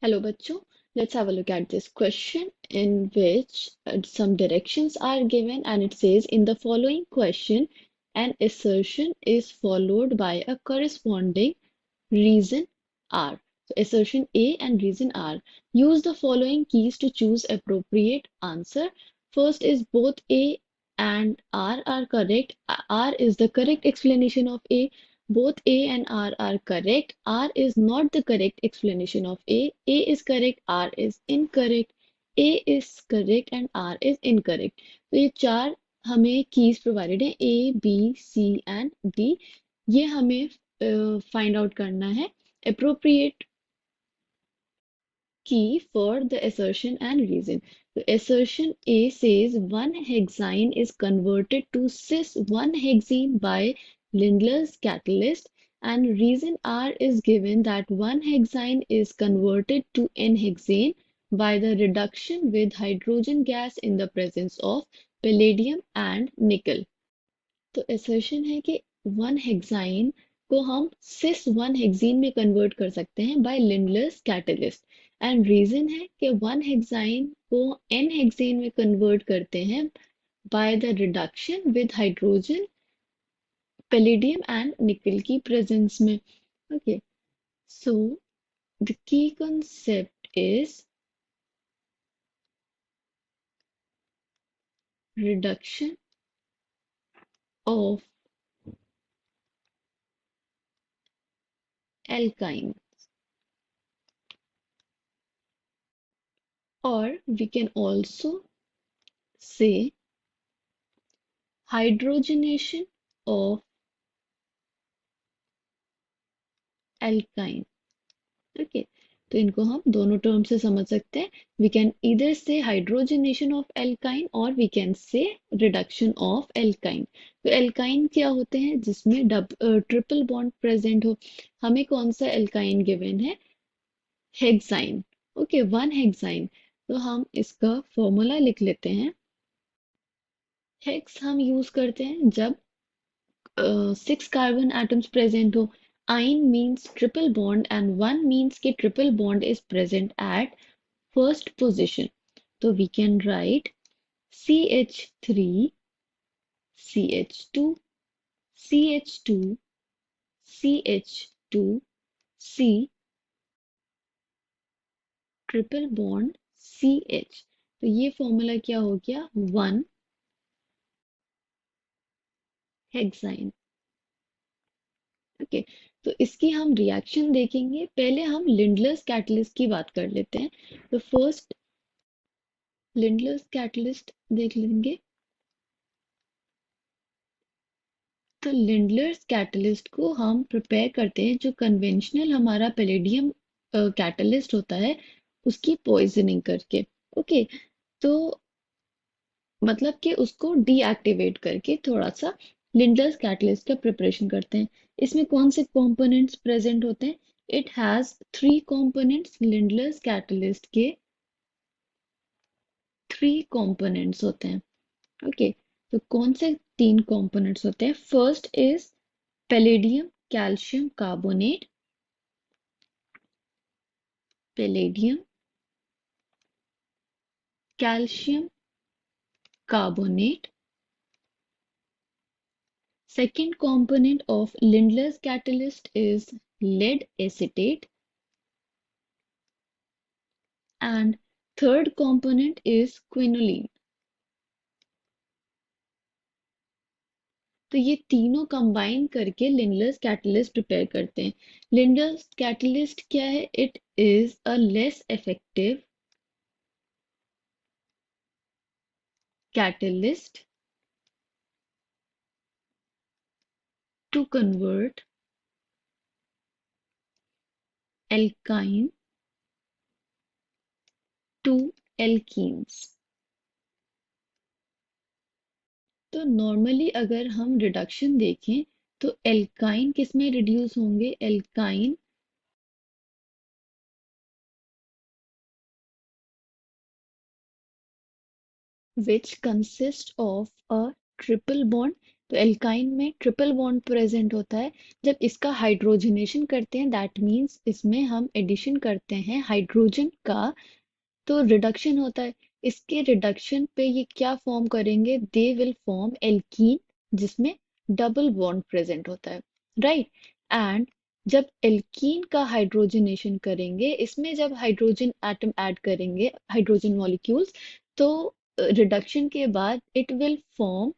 Hello, bachcho. Let's have a look at this question in which some directions are given, and it says in the following question, an assertion is followed by a corresponding reason R. So assertion A and reason R. Use the following keys to choose appropriate answer. First is both A and R are correct. R is the correct explanation of A. Both A and R are correct. R is not the correct explanation of A. A is correct, R is incorrect. A is correct and R is incorrect. तो ये चार हमें keys provided है A, B, C and D. ये हमें find out करना है appropriate key for the assertion and reason. So assertion A says one hexane is converted to cis 1-hexene by Lindlar's catalyst, and reason R is given that one hexane is converted to N-hexane by the reduction with hydrogen gas in the presence of palladium and nickel. तो assertion है कि one hexyne को हम सिस 1-हेक्सीन में convert कर सकते हैं by Lindlar's catalyst and reason है कि वन हेक्साइन को एन हेक्सेन में कन्वर्ट करते हैं by the reduction with hydrogen palladium and nickel की प्रेजेंस में. Okay, so the key concept is reduction of alkyne, or we can also say hydrogenation of alkyne. Okay, तो इनको हम दोनों टर्म से समझ सकते हैं. वी कैन इधर से हाइड्रोजनेशन ऑफ एल्काइन और we can say reduction of alkyne. तो एल्काइन क्या होते हैं जिसमें ट्रिपल बॉन्ड प्रेजेंट हो. हमें कौन सा एल्काइन गिवन है? हेक्साइन. Okay, 1 hexyne. तो हम इसका फॉर्मूला लिख लेते हैं. हेक्स हम यूज करते हैं जब 6 कार्बन एटम्स प्रेजेंट हो. Ine means triple bond and 1 means कि triple bond is present at first position. So we can write CH3, CH2, CH2, CH2, C, triple bond CH. तो ये फॉर्मूला क्या हो गया? 1 हेक्साइन. ओके, तो इसकी हम रिएक्शन देखेंगे. पहले हम लिंडलर्स कैटलिस्ट की बात कर लेते हैं. तो फर्स्ट लिंडलर्स कैटलिस्ट देख लेंगे. तो लिंडलर्स कैटलिस्ट को हम प्रिपेयर करते हैं जो कन्वेंशनल हमारा पैलेडियम कैटलिस्ट होता है उसकी पॉइजनिंग करके. ओके, तो मतलब कि उसको डीएक्टिवेट करके थोड़ा सा लिंडलर्स कैटलिस्ट का प्रिपरेशन करते हैं. इसमें कौन से कंपोनेंट्स प्रेजेंट होते हैं? It has 3 components. Lindlar's catalyst के 3 कंपोनेंट्स होते हैं. ओके, तो कौन से 3 कंपोनेंट्स होते हैं? First is palladium calcium carbonate. Palladium calcium carbonate. Second component of Lindlar's catalyst is lead acetate, and third component is quinoline. तो ये तीनों कंबाइन करके लिंडलर्स कैटलिस्ट प्रिपेयर करते हैं. लिंडलर्स कैटलिस्ट क्या है? It is a less effective catalyst to convert alkyne to alkenes. तो normally अगर हम रिडक्शन देखें तो एल्काइन किस में रिड्यूस होंगे? Alkyne which consists of a triple bond. तो एल्काइन में ट्रिपल बॉन्ड प्रेजेंट होता है। जब इसका हाइड्रोजनेशन करते हैं दैट मीन्स इसमें हम एडिशन करते हैं हाइड्रोजन का, तो रिडक्शन होता है। इसके रिडक्शन पे ये क्या फॉर्म करेंगे, दे विल फॉर्म एल्कीन जिसमें डबल बॉन्ड प्रेजेंट होता है, राइट। एंड जब एल्कीन का हाइड्रोजनेशन करेंगे, इसमें जब हाइड्रोजन एटम ऐड करेंगे, हाइड्रोजन मॉलिक्यूल्स, तो रिडक्शन के बाद it will form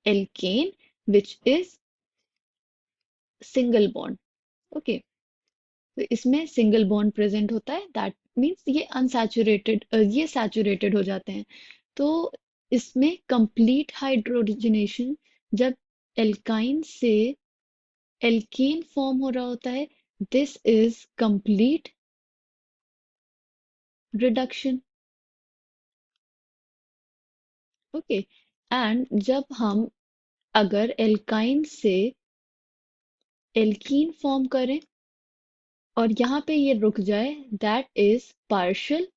alkane which is single bond. Okay, तो इसमें सिंगल बॉन्ड प्रेजेंट होता है दैट मीन्स ये अनसैचुरेटेड, ये सैचुरेटेड हो जाते हैं। तो इसमें कंप्लीट हाइड्रोजनेशन, जब एल्काइन से एल्केन फॉर्म हो रहा होता है, this is complete reduction. Okay, and जब हम अगर एल्काइन से एल्कीन फॉर्म करें और यहाँ पे ये रुक जाए, दैट इज पार्शियल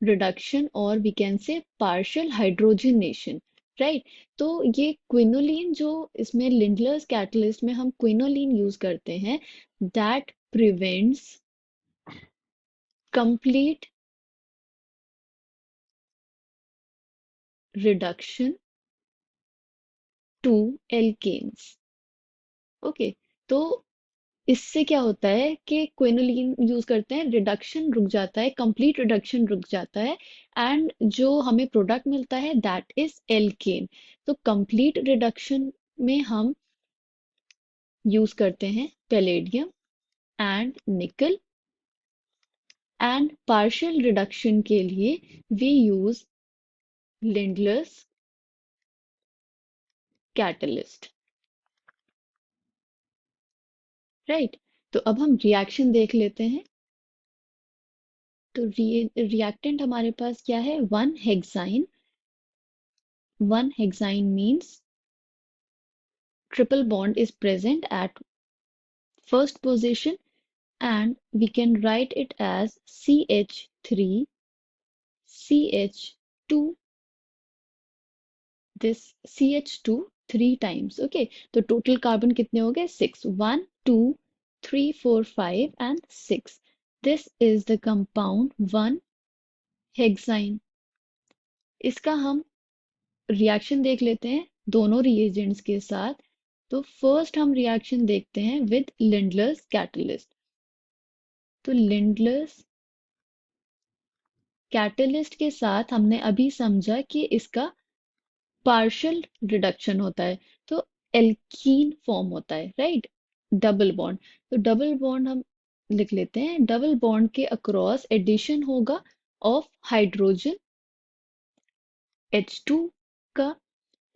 रिडक्शन और we can say partial hydrogenation, right. तो ये क्विनोलिन जो इसमें लिंडलर्स कैटलिस्ट में हम क्विनोलिन यूज करते हैं, that prevents complete reduction to alkanes. Okay, तो इससे क्या होता है कि क्विनोलिन यूज करते हैं, रिडक्शन रुक जाता है, कंप्लीट रिडक्शन रुक जाता है, एंड जो हमें प्रोडक्ट मिलता है दैट इज एल्केन। तो कंप्लीट रिडक्शन में हम यूज करते हैं palladium and nickel, and partial reduction के लिए we use Lindlar's catalyst, right. तो अब हम रिएक्शन देख लेते हैं। तो रिएक्टेंट हमारे पास क्या है, one hexyne. One hexyne means triple bond is present at first position, and we can write it as CH3 CH2, this CH2 three times. Okay, तो total carbon कितने हो गए, 6, 1 2 3 4 5 and 6. This is the compound 1 hexane. इसका हम reaction देख लेते हैं दोनों रिएजेंट्स के साथ। तो फर्स्ट हम रिएक्शन देखते हैं विद लिंडलर्स कैटलिस्ट। तो लिंडलर्स कैटलिस्ट के साथ हमने अभी समझा कि इसका पार्शियल रिडक्शन होता है, तो एल्कीन फॉर्म होता है, राइट। डबल बॉन्ड, तो डबल बॉन्ड हम लिख लेते हैं, डबल बॉन्ड के अक्रॉस एडिशन होगा ऑफ हाइड्रोजन H2 का,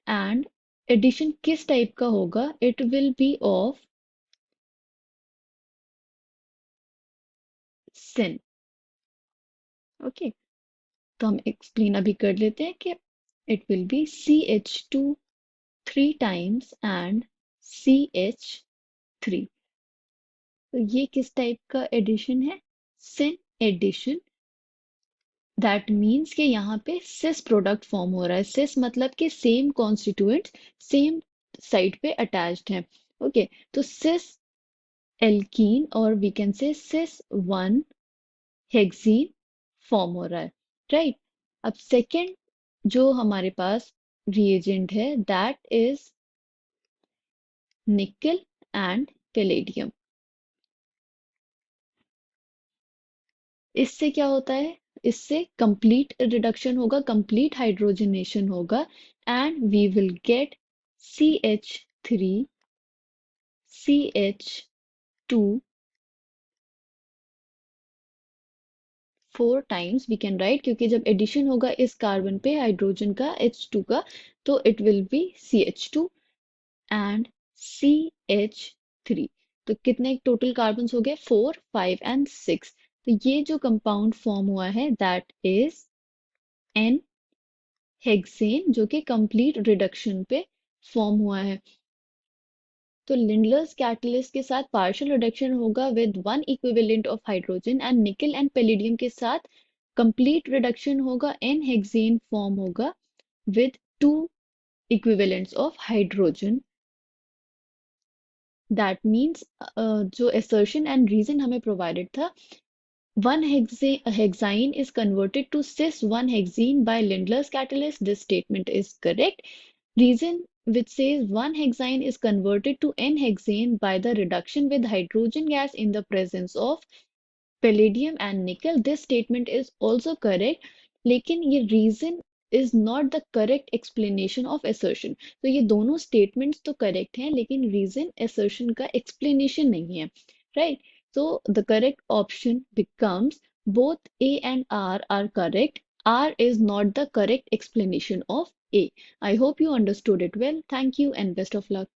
एंड एडिशन किस टाइप का होगा, it will be of syn. Okay, तो हम एक्सप्लेन अभी कर लेते हैं कि it will be CH2 three times and CH3। तो ये किस टाइप का एडिशन है, सिन एडिशन। दैट मीन्स कि यहाँ पे सिस प्रोडक्ट फॉर्म हो रहा है। सिस मतलब कि सेम कॉन्स्टिट्यूएंट सेम साइड पे अटैच्ड हैं। ओके, तो सिस एल्कीन और we can say cis one hexene form हो रहा है, राइट। अब सेकेंड जो हमारे पास रिएजेंट है that is nickel and palladium. इससे क्या होता है, इससे कंप्लीट रिडक्शन होगा, कंप्लीट हाइड्रोजनेशन होगा, and we will get CH3 CH2 four times we can write, क्योंकि जब एडिशन होगा इस कार्बन पे हाइड्रोजन का H2 का, तो it will be CH2 and CH3। तो कितने टोटल कार्बन हो गए, 4 5 एंड 6। तो ये जो कंपाउंड फॉर्म हुआ है दैट इज एन हेक्सेन, जो कि कंप्लीट रिडक्शन पे फॉर्म हुआ है। तो लिंडलर्स कैटलिस्ट के साथ पार्शियल रिडक्शन होगा with one equivalent of hydrogen, and nickel and palladium के साथ कंप्लीट रिडक्शन होगा, एन हेक्सेन फॉर्म होगा with two equivalents of hydrogen. That means जो assertion and reason हमें provided था, one hexane is converted to cis 1-hexene by Lindlar's catalyst. This statement is correct. Reason which says one hexane is converted to n-hexane by the reduction with hydrogen gas in the presence of palladium and nickel. This statement is also correct, लेकिन ये reason is not the correct explanation of assertion. तो ये दोनों statements तो correct हैं, लेकिन reason assertion का explanation नहीं है, right? So the correct option becomes both A and R are correct. R is not the correct explanation of A. I hope you understood it well. Thank you and best of luck.